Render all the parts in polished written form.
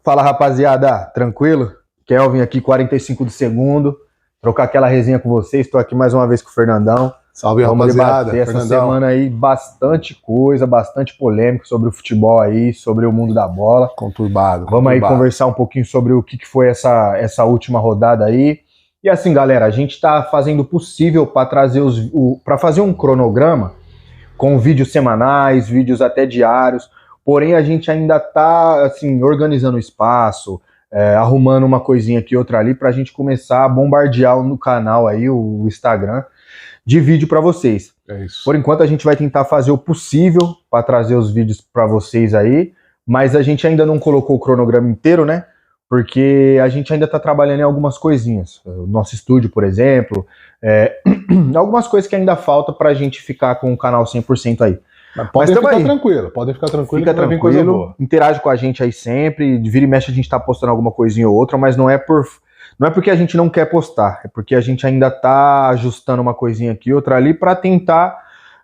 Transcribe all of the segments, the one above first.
Fala, rapaziada, tranquilo? Kelvin aqui, 45 do segundo, trocar aquela resenha com vocês. Estou aqui mais uma vez com o Fernandão. Salve, Vamos rapaziada. debater essa semana aí bastante coisa, bastante polêmica sobre o futebol aí, sobre o mundo da bola. Conturbado. Vamos aí conversar um pouquinho sobre o que foi essa última rodada aí. E assim, galera, a gente está fazendo o possível para trazer para fazer um cronograma com vídeos semanais, vídeos até diários. Porém, a gente ainda está assim, organizando o espaço, arrumando uma coisinha aqui, outra ali, para a gente começar a bombardear no canal aí, o Instagram, de vídeo para vocês. É isso. Por enquanto, a gente vai tentar fazer o possível para trazer os vídeos para vocês aí, mas a gente ainda não colocou o cronograma inteiro, né? Porque a gente ainda está trabalhando em algumas coisinhas. O nosso estúdio, por exemplo, algumas coisas que ainda falta para a gente ficar com o canal 100% aí. Mas podem ficar tranquilo. Fica tranquilo, interage com a gente aí sempre, de vira e mexe a gente tá postando alguma coisinha ou outra, mas não é porque a gente não quer postar, é porque a gente ainda tá ajustando uma coisinha aqui, outra ali, para tentar...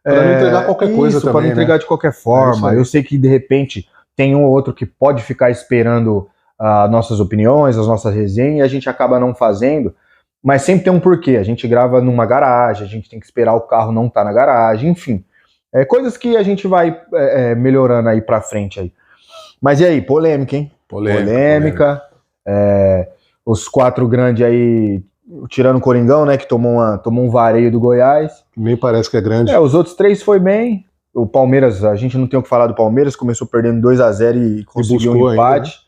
Para não entregar qualquer coisa também, para não entregar de qualquer forma. Eu sei que de repente tem um ou outro que pode ficar esperando nossas opiniões, as nossas resenhas, e a gente acaba não fazendo, mas sempre tem um porquê. A gente grava numa garagem, a gente tem que esperar o carro não estar na garagem, enfim. Coisas que a gente vai melhorando aí pra frente aí. Mas e aí, polêmica, hein? Polêmica. Os quatro grandes aí, tirando o Coringão, né, que tomou um vareio do Goiás. Nem parece que é grande. Os outros três foi bem. O Palmeiras, a gente não tem o que falar do Palmeiras, começou perdendo 2-0 e conseguiu um empate.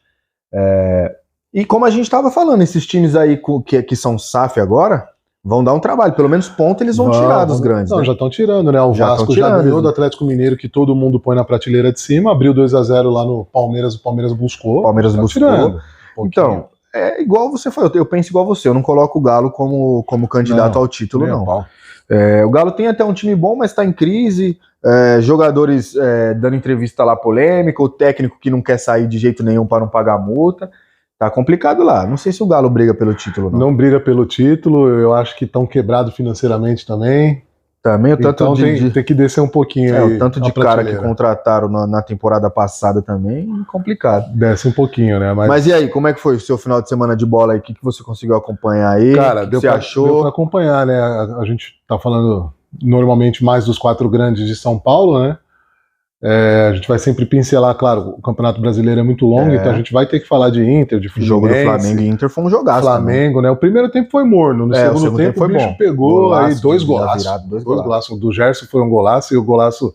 Ainda, né? E como a gente tava falando, esses times aí que são SAF agora... vão dar um trabalho, pelo menos ponto eles vão tirar dos grandes. Não, né? Já estão tirando, né? O Vasco já ganhou do Atlético Mineiro, que todo mundo põe na prateleira de cima, abriu 2-0 lá no Palmeiras, o Palmeiras buscou. Tirando. Então, é igual você falou, eu penso igual você, eu não coloco o Galo como candidato ao título, não. O Galo tem até um time bom, mas está em crise, jogadores dando entrevista lá polêmica, o técnico que não quer sair de jeito nenhum para não pagar multa. Tá complicado lá. Não sei se o Galo briga pelo título, não. Não briga pelo título, eu acho que estão quebrados financeiramente também. Também o tanto então tem que descer um pouquinho aí. O tanto de cara que contrataram na temporada passada também, complicado. Desce um pouquinho, né? Mas e aí, como é que foi o seu final de semana de bola aí? O que você conseguiu acompanhar aí? Cara, o que você achou? Deu pra acompanhar, né? A gente tá falando normalmente mais dos quatro grandes de São Paulo, né? A gente vai sempre pincelar, claro, o Campeonato Brasileiro é muito longo, então a gente vai ter que falar de Inter, de Fluminense. O jogo do Flamengo e Inter foi um jogaço. Flamengo, né? O primeiro tempo foi morno, no segundo tempo foi o bicho bom. Pegou Golaço, aí dois golaços. Dois golaços. O do Gerson foi um golaço e o golaço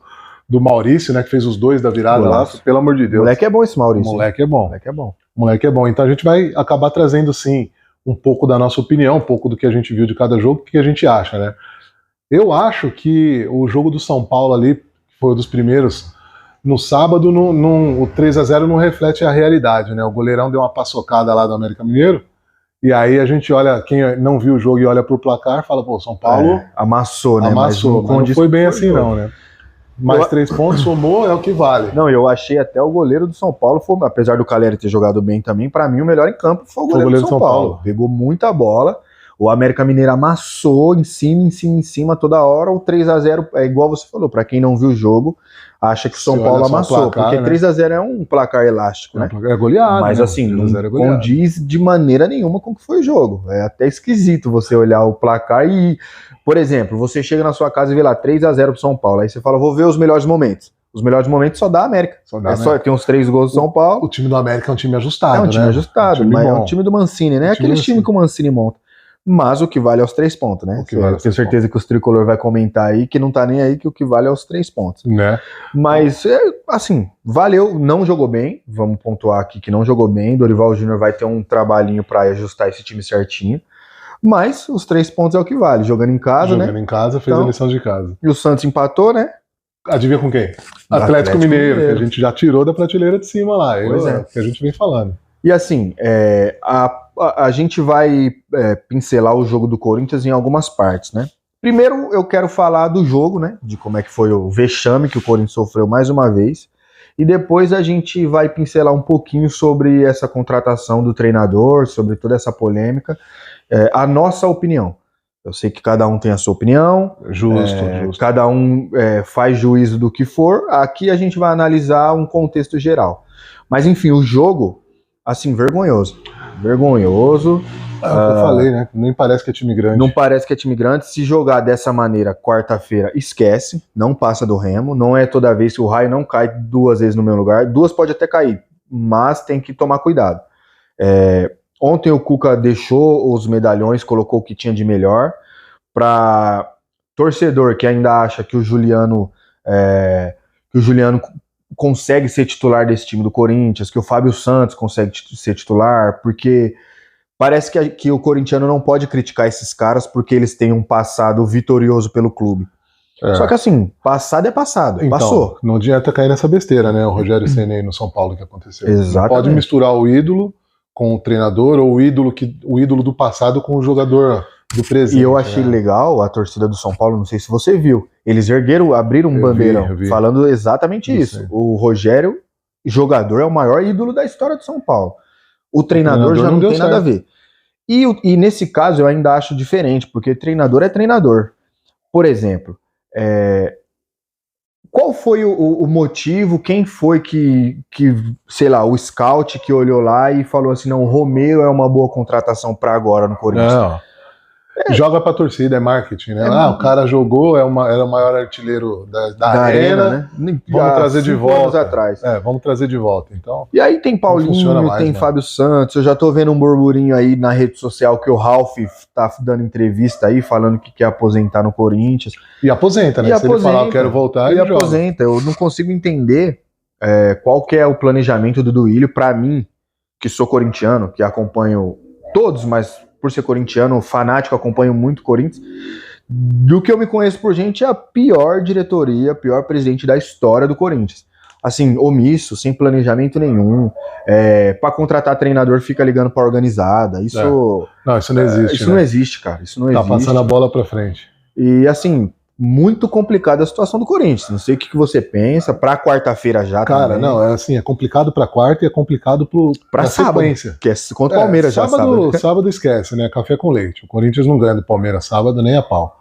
do Maurício, né, que fez os dois da virada lá, pelo amor de Deus. Moleque é bom esse Maurício. Moleque é bom. Então a gente vai acabar trazendo, sim, um pouco da nossa opinião, um pouco do que a gente viu de cada jogo, o que a gente acha, né? Eu acho que o jogo do São Paulo ali, foi um dos primeiros... No sábado, o 3-0 não reflete a realidade, né? O goleirão deu uma paçocada lá do América Mineiro, e aí a gente olha, quem não viu o jogo e olha pro placar, fala, pô, São Paulo... amassou, né? Mas não foi bem assim, não, né? Mais 3 pontos, somou, é o que vale. Não, eu achei até o goleiro do São Paulo, apesar do Caleri ter jogado bem também, pra mim o melhor em campo foi o goleiro do São Paulo. Pegou muita bola, o América Mineiro amassou em cima, toda hora. O 3-0 é igual você falou, pra quem não viu o jogo, acha que o São Paulo amassou, placar, porque 3-0 é um placar elástico, né? É goleado, mas assim, não condiz de maneira nenhuma com o que foi o jogo. É até esquisito você olhar o placar e, por exemplo, você chega na sua casa e vê lá 3-0 pro São Paulo, aí você fala, vou ver os melhores momentos. Os melhores momentos só dá a América. Tem uns 3 gols do São Paulo. O time do América é um time ajustado, né? É um time ajustado, mas é um time do Mancini, né? Aquele time que o Mancini monta. Mas o que vale é os 3 pontos, né? Tenho certeza que os tricolor vai comentar aí que não tá nem aí que o que vale é os 3 pontos. Né? Mas, assim, valeu, não jogou bem, vamos pontuar aqui que não jogou bem, Dorival Júnior vai ter um trabalhinho pra ajustar esse time certinho, mas os 3 pontos é o que vale, jogando em casa, né? Jogando em casa, fez a lição de casa. E o Santos empatou, né? Adivinha com quem? Atlético Mineiro, que a gente já tirou da prateleira de cima lá, que a gente vem falando. E assim, a gente vai pincelar o jogo do Corinthians em algumas partes, né? Primeiro eu quero falar do jogo, né? De como é que foi o vexame que o Corinthians sofreu mais uma vez. E depois a gente vai pincelar um pouquinho sobre essa contratação do treinador, sobre toda essa polêmica. A nossa opinião. Eu sei que cada um tem a sua opinião. Justo. Cada um faz juízo do que for. Aqui a gente vai analisar um contexto geral. Mas enfim, o jogo... assim, vergonhoso. Vergonhoso. É o que eu falei, né? Nem parece que é time grande. Não parece que é time grande. Se jogar dessa maneira, quarta-feira, esquece. Não passa do Remo. Não é toda vez que o raio não cai 2 vezes no meu lugar. 2 pode até cair, mas tem que tomar cuidado. Ontem o Cuca deixou os medalhões, colocou o que tinha de melhor. Para torcedor que ainda acha que o Juliano consegue ser titular desse time do Corinthians, que o Fábio Santos consegue ser titular, porque parece que o corintiano não pode criticar esses caras porque eles têm um passado vitorioso pelo clube. Só que assim, passado é passado, então, passou. Não adianta cair nessa besteira, né? O Rogério Ceni no São Paulo que aconteceu. Exatamente. Não pode misturar o ídolo com o treinador ou o ídolo do passado com o jogador do presente. E eu achei legal a torcida do São Paulo, não sei se você viu, eles abriram um bandeirão falando exatamente isso. O Rogério, jogador, é o maior ídolo da história do São Paulo. O treinador já não tem nada a ver. E nesse caso eu ainda acho diferente, porque treinador é treinador. Por exemplo, qual foi o motivo, quem foi que, sei lá, o scout que olhou lá e falou assim, não, o Romeu é uma boa contratação para agora no Corinthians? Não. Joga pra torcida, é marketing, né? O cara jogou, era o maior artilheiro da arena, né? Vamos trazer de volta. Atrás. Vamos trazer de volta. Então, e aí tem Paulinho, tem Fábio Santos, eu já tô vendo um burburinho aí na rede social que o Ralf tá dando entrevista aí, falando que quer aposentar no Corinthians. E aposenta, né? Se ele falar, eu quero voltar, ele aposenta. Eu não consigo entender qual que é o planejamento do Duílio. Pra mim, que sou corintiano, que acompanho todos, mas por ser corintiano, fanático, acompanho muito o Corinthians. Do que eu me conheço por gente, é a pior diretoria, pior presidente da história do Corinthians. Assim, omisso, sem planejamento nenhum. Para contratar treinador, fica ligando pra organizada. Isso não, isso não existe. Isso não existe, cara. Isso não existe. Tá passando a bola pra frente. E assim, muito complicada a situação do Corinthians. Não sei o que você pensa. Pra quarta-feira já, cara, também. Não, é complicado pra quarta e é complicado pra sequência. Que é contra o Palmeiras sábado, já. Sábado esquece, né? Café com leite. O Corinthians não ganha do Palmeiras sábado nem a pau.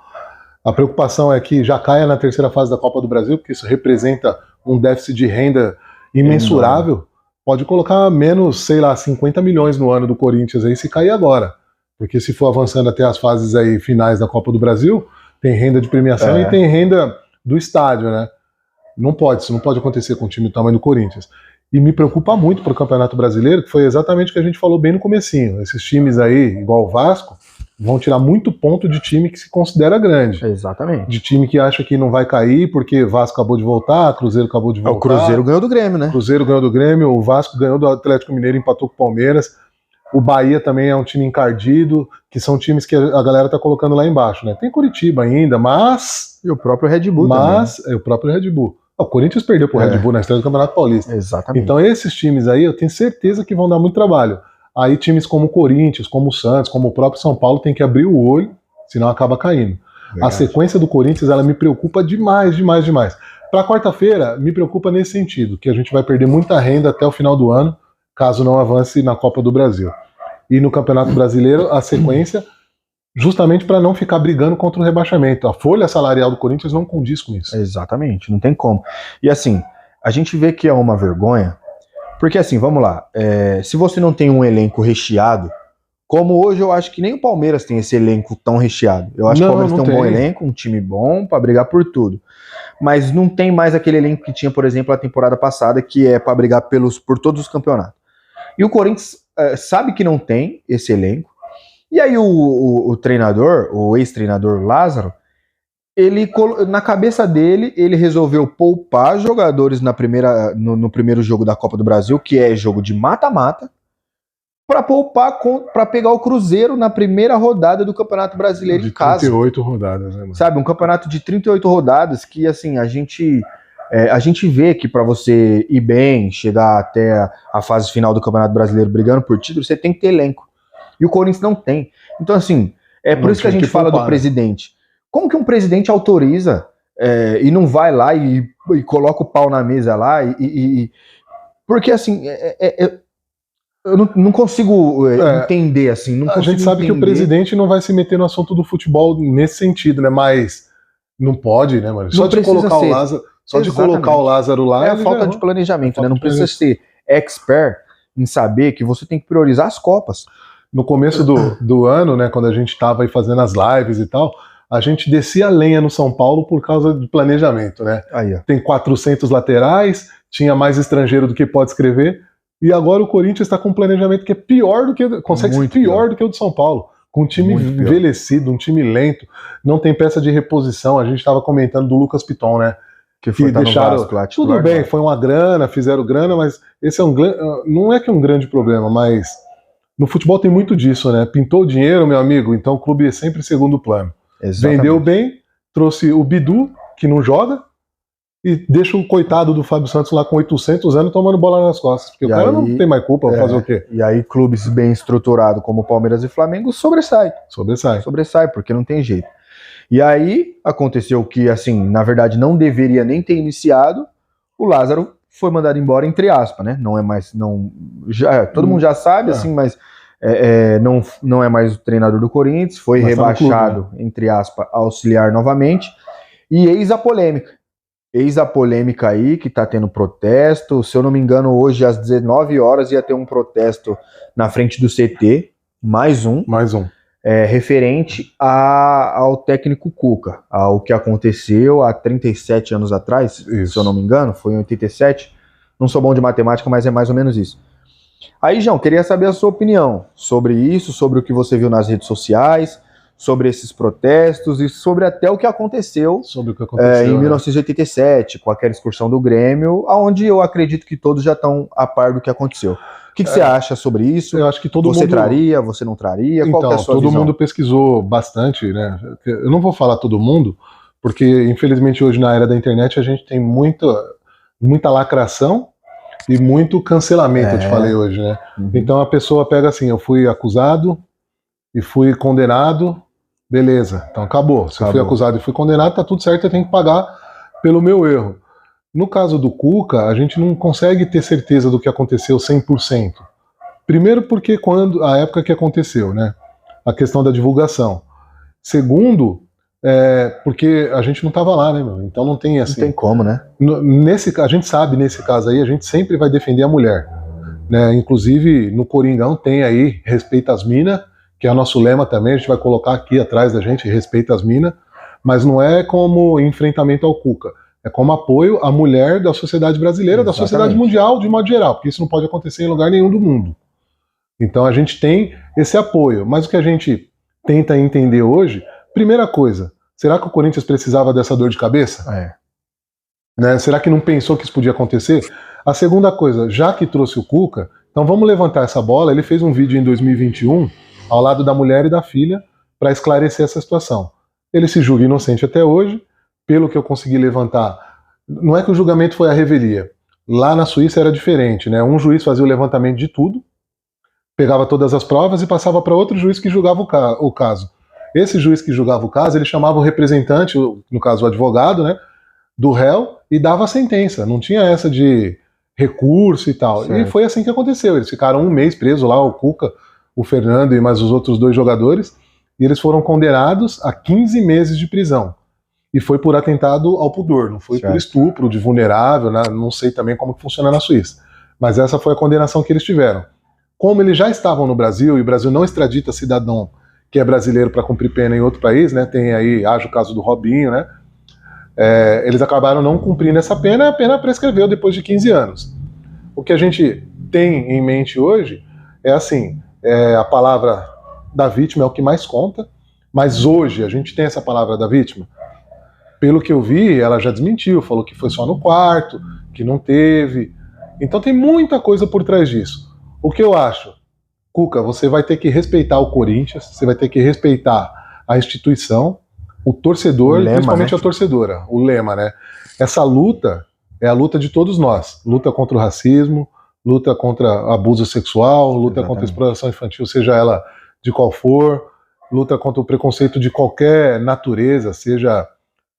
A preocupação é que já caia na terceira fase da Copa do Brasil, porque isso representa um déficit de renda imensurável. Pode colocar menos, sei lá, 50 milhões no ano do Corinthians aí se cair agora. Porque se for avançando até as fases aí finais da Copa do Brasil, tem renda de premiação e tem renda do estádio, né? Isso não pode acontecer com um time do tamanho do Corinthians. E me preocupa muito pro Campeonato Brasileiro, que foi exatamente o que a gente falou bem no comecinho. Esses times aí, igual o Vasco, vão tirar muito ponto de time que se considera grande. Exatamente. De time que acha que não vai cair porque Vasco acabou de voltar, Cruzeiro acabou de voltar. O Cruzeiro ganhou do Grêmio, né? O Cruzeiro ganhou do Grêmio, o Vasco ganhou do Atlético Mineiro, empatou com o Palmeiras. O Bahia também é um time encardido, que são times que a galera tá colocando lá embaixo, né? Tem Curitiba ainda, mas... E o próprio Red Bull também. O próprio Red Bull. O Corinthians perdeu pro Red Bull na estreia do Campeonato Paulista. Exatamente. Então esses times aí, eu tenho certeza que vão dar muito trabalho. Aí times como o Corinthians, como o Santos, como o próprio São Paulo tem que abrir o olho, senão acaba caindo. Verdade. A sequência do Corinthians, ela me preocupa demais, demais, demais. Para quarta-feira, me preocupa nesse sentido, que a gente vai perder muita renda até o final do ano, caso não avance na Copa do Brasil. E no Campeonato Brasileiro, a sequência, justamente para não ficar brigando contra o rebaixamento. A folha salarial do Corinthians não condiz com isso. Exatamente, não tem como. E assim, a gente vê que é uma vergonha, porque assim, vamos lá, se você não tem um elenco recheado, como hoje eu acho que nem o Palmeiras tem esse elenco tão recheado. Eu acho que o Palmeiras tem um bom elenco, um time bom para brigar por tudo. Mas não tem mais aquele elenco que tinha, por exemplo, a temporada passada, que é para brigar por todos os campeonatos. E o Corinthians sabe que não tem esse elenco. E aí o treinador, o ex-treinador Lázaro, ele, na cabeça dele, ele resolveu poupar jogadores no primeiro jogo da Copa do Brasil, que é jogo de mata-mata, para poupar, para pegar o Cruzeiro na primeira rodada do Campeonato Brasileiro em casa. 38 rodadas, né, mano? Sabe, um campeonato de 38 rodadas que, assim, a gente vê que para você ir bem, chegar até a fase final do Campeonato Brasileiro brigando por título, você tem que ter elenco. E o Corinthians não tem. Então, assim, por isso que a gente fala do presidente. Como que um presidente autoriza e não vai lá e coloca o pau na mesa lá? Porque, assim, eu não consigo entender, assim. Não a gente sabe que o presidente não vai se meter no assunto do futebol nesse sentido, né? Mas não pode, né, mano? Só de colocar o Lázaro... Só de colocar o Lázaro lá... É a falta de planejamento, né? Não precisa ser expert em saber que você tem que priorizar as Copas. No começo do ano, né, quando a gente estava aí fazendo as lives e tal, a gente descia a lenha no São Paulo por causa do planejamento, né? Aí, ó. Tem 400 laterais, tinha mais estrangeiro do que pode escrever, e agora o Corinthians está com um planejamento que é pior do que, consegue ser pior do que o do São Paulo. Com um time envelhecido, um time lento, não tem peça de reposição. A gente estava comentando do Lucas Piton, né? Que deixaram no Vasco, lá, tudo bem, foi uma grana, fizeram grana, mas esse é não é que é um grande problema, mas no futebol tem muito disso, né? Pintou o dinheiro, meu amigo, então o clube é sempre segundo plano. Exatamente. Vendeu bem, trouxe o Bidu, que não joga, e deixa o coitado do Fábio Santos lá com 800 anos tomando bola nas costas, porque o cara não tem mais culpa, vai fazer o quê? E aí clubes bem estruturados como Palmeiras e Flamengo sobressai, porque não tem jeito. E aí aconteceu que, assim, na verdade não deveria nem ter iniciado, o Lázaro foi mandado embora, entre aspas, né? Não é mais, todo mundo já sabe, assim, mas não é mais o treinador do Corinthians, foi rebaixado, clube, né? Entre aspas, auxiliar novamente, e eis a polêmica aí, que tá tendo protesto. Se eu não me engano, hoje às 19 horas ia ter um protesto na frente do CT, mais um. Referente ao técnico Cuca, ao que aconteceu há 37 anos atrás, se eu não me engano, foi em 87, não sou bom de matemática, mas é mais ou menos isso. Aí, João, queria saber a sua opinião sobre isso, sobre o que você viu nas redes sociais, sobre esses protestos e sobre até o que aconteceu, em 1987, com aquela excursão do Grêmio, onde eu acredito que todos já estão a par do que aconteceu. O que você acha sobre isso? Eu acho que todo mundo... Você traria, você não traria? Então, qual que é a sua todo visão? mundo pesquisou bastante, né? Eu não vou falar todo mundo, porque infelizmente hoje na era da internet a gente tem muita lacração e muito cancelamento, eu te falei hoje, né? Então a pessoa pega assim, eu fui acusado e fui condenado, beleza, então acabou. Se eu fui acusado e fui condenado, tá tudo certo, eu tenho que pagar pelo meu erro. No caso do Cuca, a gente não consegue ter certeza do que aconteceu 100%. Primeiro porque a época que aconteceu, né? A questão da divulgação. Segundo, porque a gente não estava lá, né, meu? Então não tem assim... Não tem como, né? A gente sabe, nesse caso aí, a gente sempre vai defender a mulher. Né? Inclusive, no Coringão tem aí Respeita as Minas, que é o nosso lema também, a gente vai colocar aqui atrás da gente, Respeita as Minas, mas não é como enfrentamento ao Cuca. É como apoio à mulher da sociedade brasileira, da sociedade mundial, de modo geral, porque isso não pode acontecer em lugar nenhum do mundo. Então a gente tem esse apoio. Mas o que a gente tenta entender hoje, primeira coisa, será que o Corinthians precisava dessa dor de cabeça? Né? Será que não pensou que isso podia acontecer? A segunda coisa, já que trouxe o Cuca, então vamos levantar essa bola. Ele fez um vídeo em 2021, ao lado da mulher e da filha, para esclarecer essa situação. Ele se julga inocente até hoje. Pelo que eu consegui levantar, não é que o julgamento foi à revelia. Lá na Suíça era diferente, né? Um juiz fazia o levantamento de tudo, pegava todas as provas e passava para outro juiz que julgava o caso. Esse juiz que julgava o caso, ele chamava o representante, no caso o advogado, né, do réu, e dava a sentença. Não tinha essa de recurso e tal. Certo. E foi assim que aconteceu. Eles ficaram um mês presos lá, o Cuca, o Fernando e mais os outros 2 jogadores, e eles foram condenados a 15 meses de prisão. E foi por atentado ao pudor, não foi por estupro de vulnerável, né? Não sei também como que funciona na Suíça. Mas essa foi a condenação que eles tiveram. Como eles já estavam no Brasil, e o Brasil não extradita cidadão que é brasileiro para cumprir pena em outro país, né? Tem aí, haja o caso do Robinho, né? Eles acabaram não cumprindo essa pena, e a pena prescreveu depois de 15 anos. O que a gente tem em mente hoje é assim, a palavra da vítima é o que mais conta, mas hoje a gente tem essa palavra da vítima. Pelo que eu vi, ela já desmentiu, falou que foi só no quarto, que não teve. Então tem muita coisa por trás disso. O que eu acho? Cuca, você vai ter que respeitar o Corinthians, você vai ter que respeitar a instituição, o torcedor, principalmente a torcedora, o lema, né? Essa luta é a luta de todos nós. Luta contra o racismo, luta contra abuso sexual, luta contra a exploração infantil, seja ela de qual for, luta contra o preconceito de qualquer natureza, seja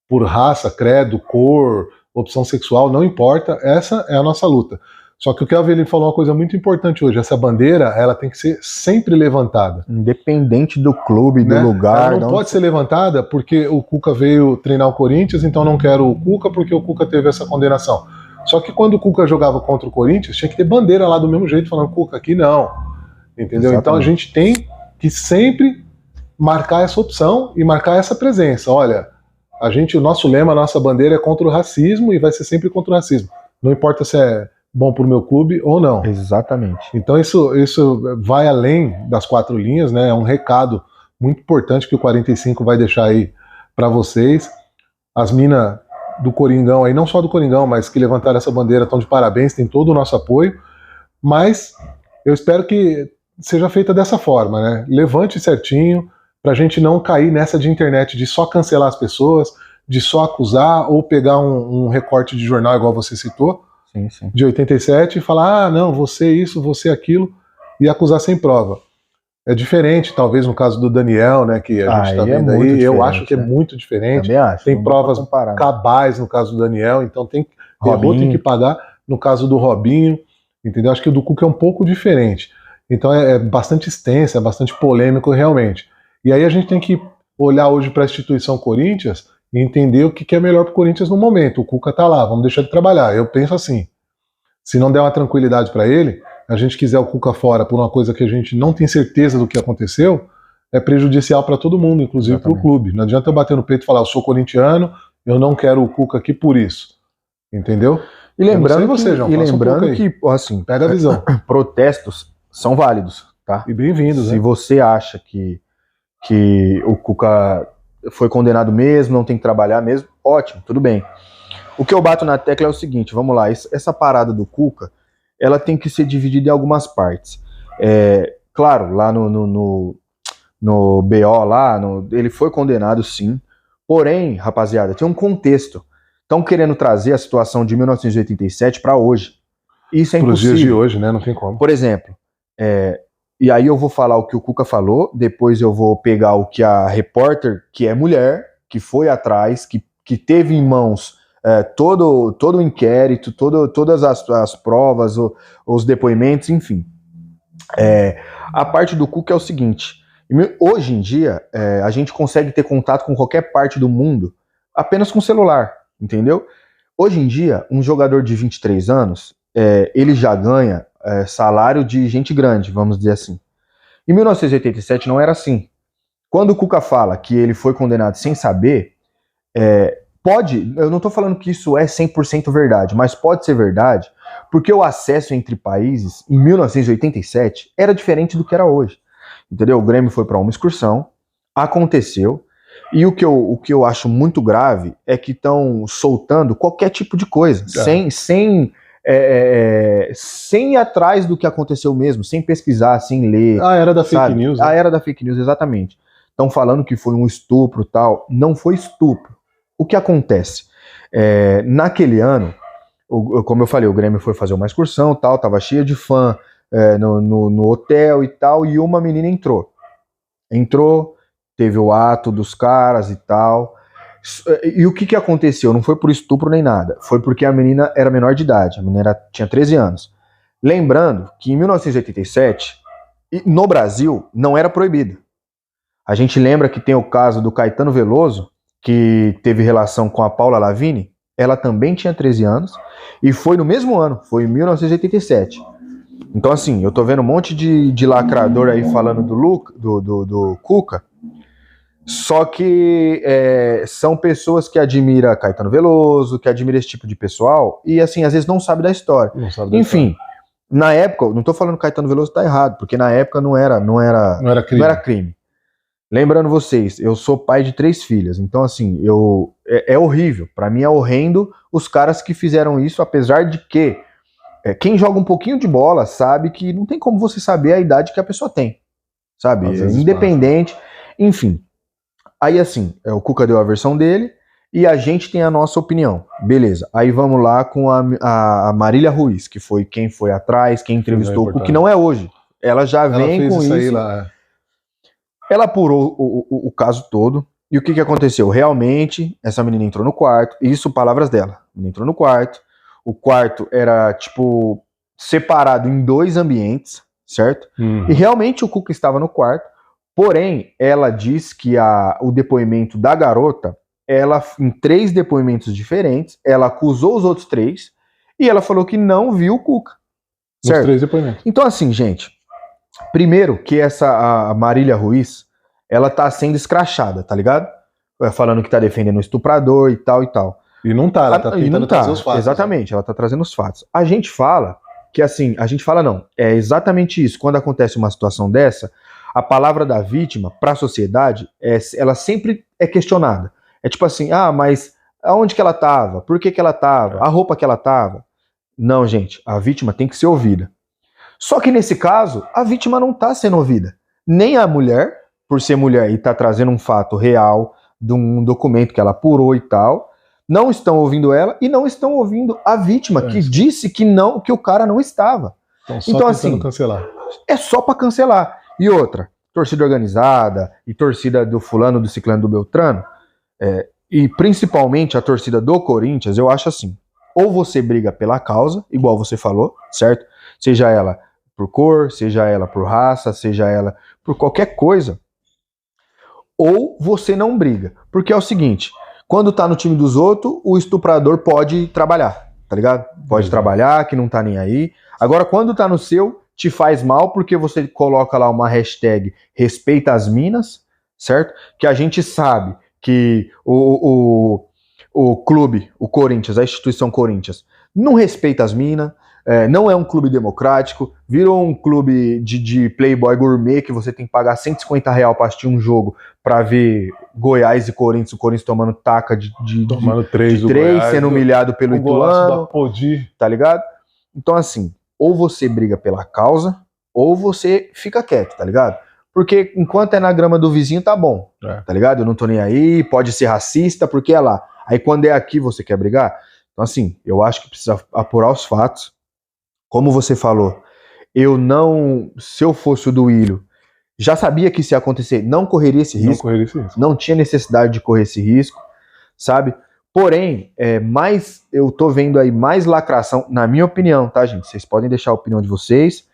por raça, credo, cor, opção sexual, não importa, essa é a nossa luta. Só que o que a Avelino falou uma coisa muito importante hoje, essa bandeira, ela tem que ser sempre levantada. Independente do clube, né? Do lugar. Ela não pode ser levantada porque o Cuca veio treinar o Corinthians, então não quero o Cuca porque o Cuca teve essa condenação. Só que quando o Cuca jogava contra o Corinthians, tinha que ter bandeira lá do mesmo jeito, falando, Cuca, aqui não. Entendeu? Exatamente. Então a gente tem que sempre marcar essa opção e marcar essa presença. Olha, o nosso lema, a nossa bandeira é contra o racismo e vai ser sempre contra o racismo. Não importa se é bom para o meu clube ou não. Exatamente. Então isso vai além das 4 linhas, né? É um recado muito importante que o 45 vai deixar aí para vocês. As minas do Coringão aí, não só do Coringão, mas que levantaram essa bandeira, estão de parabéns, tem todo o nosso apoio. Mas eu espero que seja feita dessa forma, né? Levante certinho, para a gente não cair nessa de internet de só cancelar as pessoas, de só acusar ou pegar um recorte de jornal, igual você citou, sim. De 87, e falar, não, você isso, você aquilo, e acusar sem prova. É diferente, talvez, no caso do Daniel, né, que a gente está vendo aí, eu acho que é muito diferente. Também acho. Tem provas cabais no caso do Daniel, então tem que pagar no caso do Robinho, entendeu? Acho que o do Cuca é um pouco diferente. Então é bastante extenso, é bastante polêmico realmente. E aí a gente tem que olhar hoje para a instituição Corinthians e entender o que é melhor para o Corinthians no momento. O Cuca tá lá, vamos deixar ele trabalhar. Eu penso assim, se não der uma tranquilidade para ele, a gente quiser o Cuca fora por uma coisa que a gente não tem certeza do que aconteceu, é prejudicial para todo mundo, inclusive para o clube. Não adianta eu bater no peito e falar, eu sou corintiano, eu não quero o Cuca aqui por isso. Entendeu? E lembrando que assim, pega a visão. Protestos são válidos, tá? E bem-vindos. Se você acha que o Cuca foi condenado mesmo, não tem que trabalhar mesmo, ótimo, tudo bem. O que eu bato na tecla é o seguinte, vamos lá, essa parada do Cuca, ela tem que ser dividida em algumas partes. Claro, lá no BO, lá, ele foi condenado sim, porém, rapaziada, tem um contexto. Estão querendo trazer a situação de 1987 para hoje. Isso é impossível. Para os dias de hoje, né? Não tem como. Por exemplo, e aí eu vou falar o que o Cuca falou, depois eu vou pegar o que a repórter, que é mulher, que foi atrás, que teve em mãos todo o inquérito, todas as provas, os depoimentos, enfim. A parte do Cuca é o seguinte, hoje em dia a gente consegue ter contato com qualquer parte do mundo apenas com celular, entendeu? Hoje em dia, um jogador de 23 anos, ele já ganha salário de gente grande, vamos dizer assim. Em 1987 não era assim. Quando o Cuca fala que ele foi condenado sem saber, eu não estou falando que isso é 100% verdade, mas pode ser verdade, porque o acesso entre países em 1987 era diferente do que era hoje. Entendeu? O Grêmio foi para uma excursão, aconteceu, e o que eu acho muito grave é que estão soltando qualquer tipo de coisa, sem ir atrás do que aconteceu mesmo, sem pesquisar, sem ler. A era da fake news. A era da fake news, exatamente. Estão falando que foi um estupro e tal. Não foi estupro. O que acontece? Naquele ano, como eu falei, o Grêmio foi fazer uma excursão, tal, tava cheia de fã no hotel e tal, e uma menina entrou, teve o ato dos caras e tal. E o que aconteceu? Não foi por estupro nem nada, foi porque a menina era menor de idade, a menina tinha 13 anos. Lembrando que em 1987, no Brasil, não era proibido. A gente lembra que tem o caso do Caetano Veloso, que teve relação com a Paula Lavigne, ela também tinha 13 anos, e foi no mesmo ano, foi em 1987. Então assim, eu tô vendo um monte de lacrador aí falando do Cuca, só que são pessoas que admiram Caetano Veloso, que admiram esse tipo de pessoal, e assim, às vezes não sabe da história. Enfim, na época, não tô falando que Caetano Veloso tá errado, porque na época não era crime. Lembrando vocês, eu sou pai de 3 filhas, então assim, é horrível, pra mim é horrendo os caras que fizeram isso, apesar de que quem joga um pouquinho de bola sabe que não tem como você saber a idade que a pessoa tem, sabe? Independente, enfim. Aí assim, o Cuca deu a versão dele e a gente tem a nossa opinião, beleza. Aí vamos lá com a Marília Ruiz, que foi quem foi atrás, quem entrevistou o Cuca, que não é hoje. Ela já vem com isso. Ela apurou o caso todo. E o que aconteceu? Realmente, essa menina entrou no quarto. Isso, palavras dela. A menina entrou no quarto. O quarto era, tipo, separado em 2 ambientes, certo? E realmente o Cuca estava no quarto. Porém, ela diz que o depoimento da garota, ela, em 3 depoimentos diferentes, ela acusou os outros 3 E ela falou que não viu o Cuca. Certo? Os 3 depoimentos. Então, assim, gente, primeiro que a Marília Ruiz, ela tá sendo escrachada, tá ligado? Falando que tá defendendo o estuprador e tal e tal. E não tá, ela tá tentando trazer os fatos. Exatamente, ela tá trazendo os fatos. A gente fala que, assim, é exatamente isso. Quando acontece uma situação dessa, a palavra da vítima para a sociedade, ela sempre é questionada. É tipo assim, mas aonde que ela tava? Por que ela tava? A roupa que ela tava? Não, gente, a vítima tem que ser ouvida. Só que nesse caso, a vítima não tá sendo ouvida. Nem a mulher, por ser mulher e tá trazendo um fato real, de um documento que ela apurou e tal, não estão ouvindo ela e não estão ouvindo a vítima, que disse que não, que o cara não estava. Então assim, cancelar. É só para cancelar. E outra, torcida organizada e torcida do fulano, do ciclano, do beltrano, e principalmente a torcida do Corinthians, eu acho assim, ou você briga pela causa, igual você falou, certo? Seja ela por cor, seja ela por raça, seja ela por qualquer coisa, ou você não briga. Porque é o seguinte, quando tá no time dos outros, o estuprador pode trabalhar, tá ligado? Pode trabalhar, que não tá nem aí. Agora, quando tá no seu, te faz mal porque você coloca lá uma hashtag respeita as minas, certo? Que a gente sabe que o clube, o Corinthians, a instituição Corinthians, não respeita as minas, não é um clube democrático, virou um clube de playboy gourmet que você tem que pagar R$150 para assistir um jogo para ver Goiás e Corinthians, o Corinthians tomando taca tomando três, sendo humilhado pelo Ituano, tá ligado? Então assim, ou você briga pela causa, ou você fica quieto, tá ligado? Porque enquanto é na grama do vizinho tá bom, tá ligado? Eu não tô nem aí, pode ser racista, porque é lá. Aí quando é aqui você quer brigar? Então assim, eu acho que precisa apurar os fatos. Como você falou, se eu fosse o Duílio, já sabia que isso ia acontecer, não correria esse risco. Não tinha necessidade de correr esse risco, sabe? Porém, eu tô vendo aí mais lacração, na minha opinião, tá, gente? Vocês podem deixar a opinião de vocês.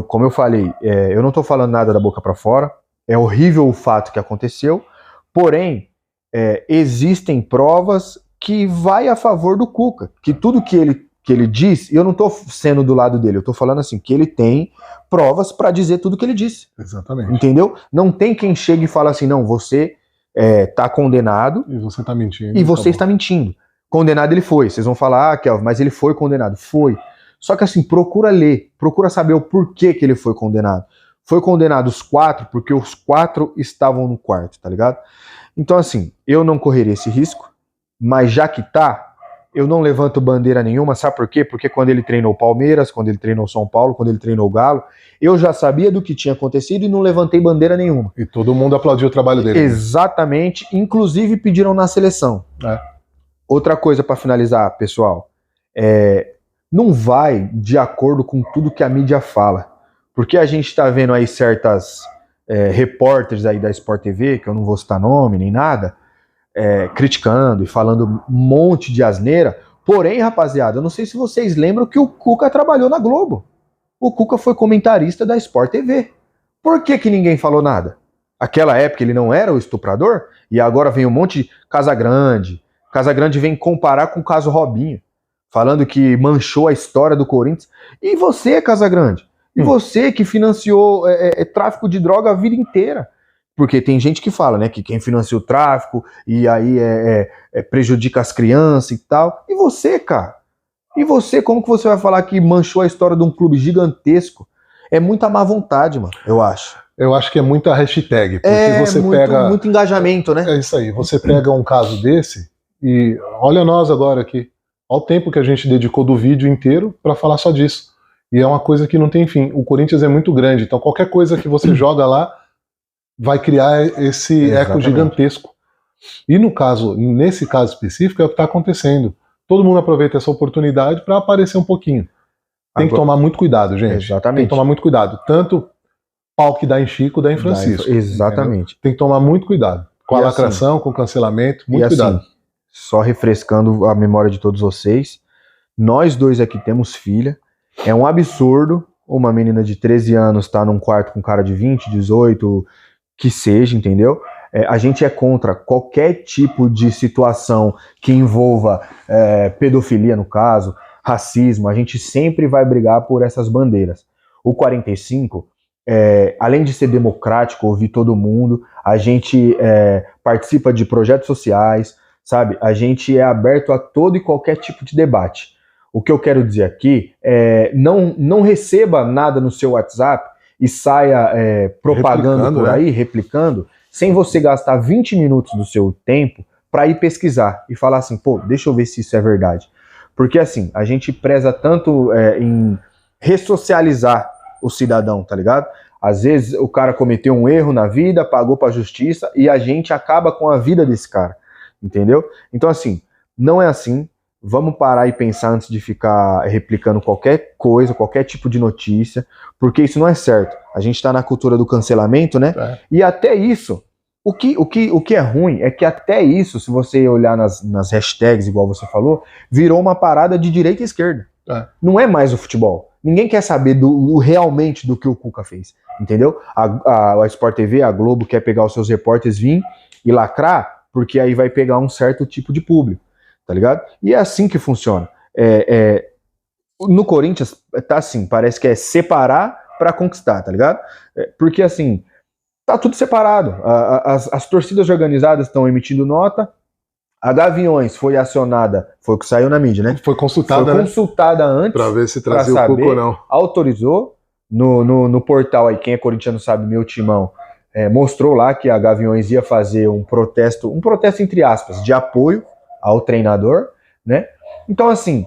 Como eu falei, eu não tô falando nada da boca para fora. É horrível o fato que aconteceu. Porém, existem provas que vai a favor do Cuca. Que tudo que ele diz, e eu não tô sendo do lado dele, eu tô falando assim, que ele tem provas para dizer tudo que ele disse. Exatamente. Entendeu? Não tem quem chegue e fala assim, não, você tá condenado. E você tá mentindo. E você está mentindo. Condenado ele foi. Vocês vão falar, Kelvin, mas ele foi condenado. Foi. Só que assim, procura ler, procura saber o porquê que ele foi condenado. Foi condenado os 4 porque os 4 estavam no quarto, tá ligado? Então assim, eu não correria esse risco, mas já que tá, eu não levanto bandeira nenhuma, sabe por quê? Porque quando ele treinou o Palmeiras, quando ele treinou o São Paulo, quando ele treinou o Galo, eu já sabia do que tinha acontecido e não levantei bandeira nenhuma. E todo mundo aplaudiu o trabalho dele. Exatamente, inclusive pediram na seleção. Outra coisa para finalizar, pessoal, não vai de acordo com tudo que a mídia fala. Porque a gente está vendo aí certas repórteres aí da Sport TV, que eu não vou citar nome nem nada, criticando e falando um monte de asneira. Porém, rapaziada, eu não sei se vocês lembram que o Cuca trabalhou na Globo. O Cuca foi comentarista da Sport TV. Por que ninguém falou nada? Aquela época ele não era o estuprador? E agora vem um monte de Casagrande. Casagrande vem comparar com o caso Robinho, falando que manchou a história do Corinthians. E você, Casagrande? E você que financiou tráfico de droga a vida inteira? Porque tem gente que fala, né, que quem financia o tráfico e aí prejudica as crianças e tal. E você, cara? E você, como que você vai falar que manchou a história de um clube gigantesco? É muita má vontade, mano, eu acho. Eu acho que é muita hashtag. Porque você pega muito engajamento, né? É isso aí. Você pega um caso desse e olha nós agora aqui. Olha o tempo que a gente dedicou do vídeo inteiro para falar só disso. E é uma coisa que não tem fim. O Corinthians é muito grande, então qualquer coisa que você joga lá vai criar esse eco gigantesco. E nesse caso específico, é o que está acontecendo. Todo mundo aproveita essa oportunidade para aparecer um pouquinho. Tem que tomar muito cuidado, gente. Exatamente. Tem que tomar muito cuidado. Tanto pau que dá em Chico, dá em Francisco. Exatamente. Entendeu? Tem que tomar muito cuidado. Com a lacração, com o cancelamento, muito cuidado. Assim, só refrescando a memória de todos vocês, nós dois aqui temos filha. É um absurdo uma menina de 13 anos estar num quarto com um cara de 20, 18, que seja, entendeu? A gente é contra qualquer tipo de situação que envolva pedofilia, no caso. racismo, a gente sempre vai brigar por essas bandeiras. O 45, além de ser democrático, ouvir todo mundo, a gente participa de projetos sociais, sabe? A gente é aberto a todo e qualquer tipo de debate. O que eu quero dizer aqui é não receba nada no seu WhatsApp e saia propagando por aí, replicando, sem você gastar 20 minutos do seu tempo para ir pesquisar e falar assim, pô, deixa eu ver se isso é verdade. Porque assim, a gente preza tanto em ressocializar o cidadão, tá ligado? Às vezes o cara cometeu um erro na vida, pagou pra justiça e a gente acaba com a vida desse cara, entendeu? Então assim, não é assim. Vamos parar e pensar antes de ficar replicando qualquer coisa, qualquer tipo de notícia, porque isso não é certo. A gente tá na cultura do cancelamento, né? E até isso, o que é ruim é que até isso, se você olhar nas hashtags, igual você falou, virou uma parada de direita e esquerda. Não é mais o futebol. Ninguém quer saber realmente do que o Cuca fez, entendeu? A Sport TV, a Globo quer pegar os seus repórteres, vir e lacrar, porque aí vai pegar um certo tipo de público, tá ligado? E é assim que funciona. No Corinthians, tá assim, parece que é separar pra conquistar, tá ligado? Porque assim, tá tudo separado. As torcidas organizadas estão emitindo nota, a Gaviões foi acionada, foi o que saiu na mídia, né? Foi consultada, antes para ver se trazia o Cuca ou não. Autorizou no portal aí, quem é corintiano sabe, Meu Timão, mostrou lá que a Gaviões ia fazer um protesto entre aspas, de apoio ao treinador, né? Então assim,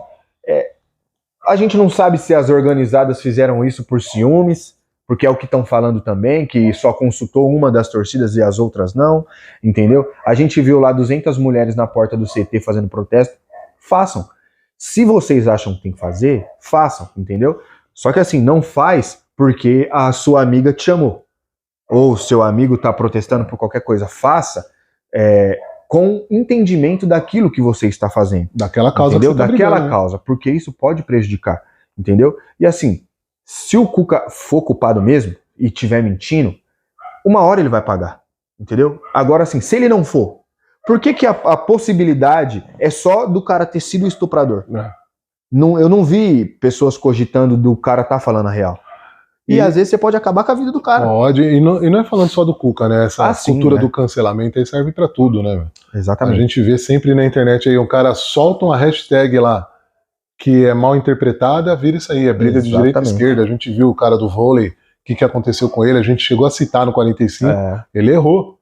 a gente não sabe se as organizadas fizeram isso por ciúmes, porque é o que estão falando também, que só consultou uma das torcidas e as outras não, entendeu? A gente viu lá 200 mulheres na porta do CT fazendo protesto. Façam. Se vocês acham que tem que fazer, façam, entendeu? Só que assim, não faz porque a sua amiga te chamou. Ou seu amigo está protestando por qualquer coisa. Faça com entendimento daquilo que você está fazendo. Daquela causa, entendeu? Que você tá daquela brigando, causa, porque isso pode prejudicar, entendeu? E assim, se o Cuca for culpado mesmo e estiver mentindo, uma hora ele vai pagar, entendeu? Agora assim, se ele não for, por que a possibilidade é só do cara ter sido estuprador? Eu não vi pessoas cogitando do cara tá falando a real. E às vezes você pode acabar com a vida do cara. Pode, e não é falando só do Cuca, né? Essa cultura né? do cancelamento aí serve pra tudo, né? Exatamente. A gente vê sempre na internet aí, um cara solta uma hashtag lá que é mal interpretada, vira isso aí, é briga de direita e esquerda. A gente viu o cara do vôlei, o que aconteceu com ele, a gente chegou a citar no 45, ele errou.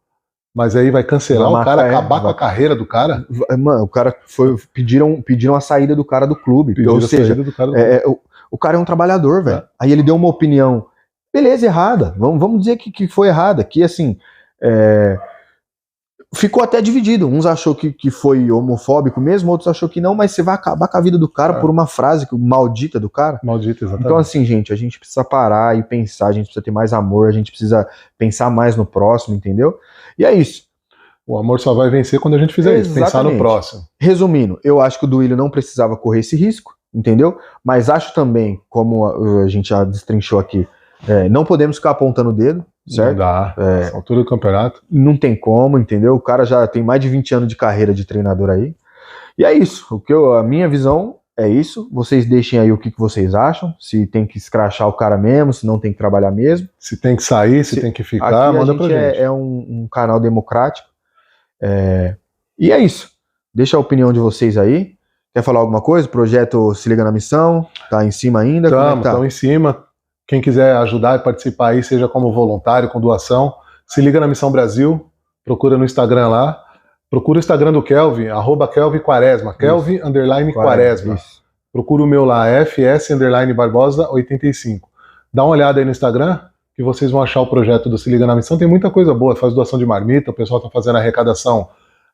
Mas aí vai cancelar o cara, acabar com a carreira do cara? Mano, o cara pediram a saída do cara do clube. Ou seja, o cara é um trabalhador, velho. Aí ele deu uma opinião, beleza, errada. Vamos dizer que foi errada. Que assim, ficou até dividido. Uns achou que foi homofóbico mesmo, outros achou que não, mas você vai acabar com a vida do cara por uma frase maldita do cara. Maldita, exatamente. Então assim, gente, a gente precisa parar e pensar, a gente precisa ter mais amor, a gente precisa pensar mais no próximo, entendeu? E é isso. O amor só vai vencer quando a gente fizer isso, pensar no próximo. Resumindo, eu acho que o Duílio não precisava correr esse risco, entendeu? Mas acho também, como a gente já destrinchou aqui, não podemos ficar apontando o dedo, certo? Não dá, essa altura do campeonato. Não tem como, entendeu? O cara já tem mais de 20 anos de carreira de treinador aí. E é isso, a minha visão é isso. Vocês deixem aí o que vocês acham, se tem que escrachar o cara mesmo, se não tem que trabalhar mesmo. Se tem que sair, se tem que ficar, manda pra gente. É um canal democrático. E é isso. Deixa a opinião de vocês aí. Quer falar alguma coisa? O projeto Se Liga na Missão? Tá em cima ainda? Estamos em cima. Quem quiser ajudar e participar aí, seja como voluntário, com doação, se liga na Missão Brasil, procura no Instagram lá. Procura o Instagram do Kelvin, @KelvinQuaresma, Kelvin_Quaresma. Procura o meu lá, FS_Barbosa85. Dá uma olhada aí no Instagram, que vocês vão achar o projeto do Se Liga na Missão. Tem muita coisa boa, faz doação de marmita, o pessoal está fazendo arrecadação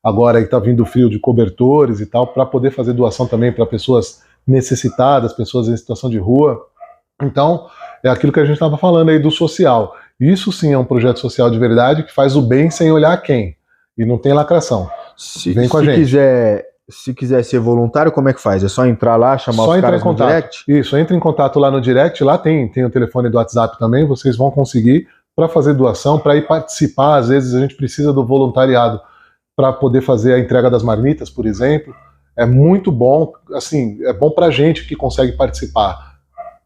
agora aí, está vindo frio de cobertores e tal, para poder fazer doação também para pessoas necessitadas, pessoas em situação de rua. Então, é aquilo que a gente estava falando aí do social. Isso sim é um projeto social de verdade que faz o bem sem olhar quem. E não tem lacração. Vem com a gente. Se quiser ser voluntário, como é que faz? É só entrar lá, chamar os caras no direct? Isso, entre em contato lá no direct, lá tem o telefone do WhatsApp também, vocês vão conseguir para fazer doação, para ir participar. Às vezes a gente precisa do voluntariado para poder fazer a entrega das marmitas, por exemplo. é muito bom, assim, é bom pra gente que consegue participar.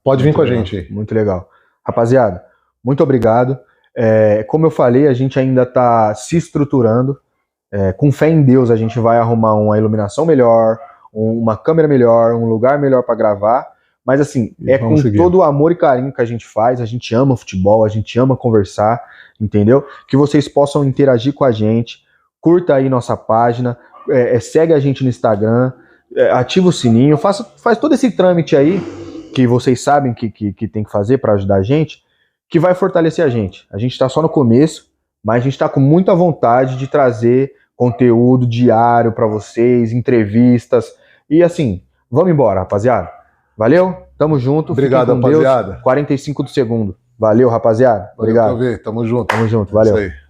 Pode vir com a gente aí. Muito legal. Rapaziada, muito obrigado. Como eu falei, a gente ainda está se estruturando. Com fé em Deus, a gente vai arrumar uma iluminação melhor, uma câmera melhor, um lugar melhor para gravar. Mas assim, com todo o amor e carinho que a gente faz, a gente ama futebol, a gente ama conversar, entendeu? Que vocês possam interagir com a gente, curta aí nossa página, segue a gente no Instagram, ativa o sininho, faz todo esse trâmite aí que vocês sabem que tem que fazer para ajudar a gente, que vai fortalecer a gente. A gente está só no começo, mas a gente está com muita vontade de trazer conteúdo diário para vocês, entrevistas, e assim, vamos embora, rapaziada. Valeu? Tamo junto. Obrigado, rapaziada. Deus. 45 do segundo. Valeu, rapaziada. Obrigado. Valeu, tamo junto. Tamo junto, valeu. É isso aí.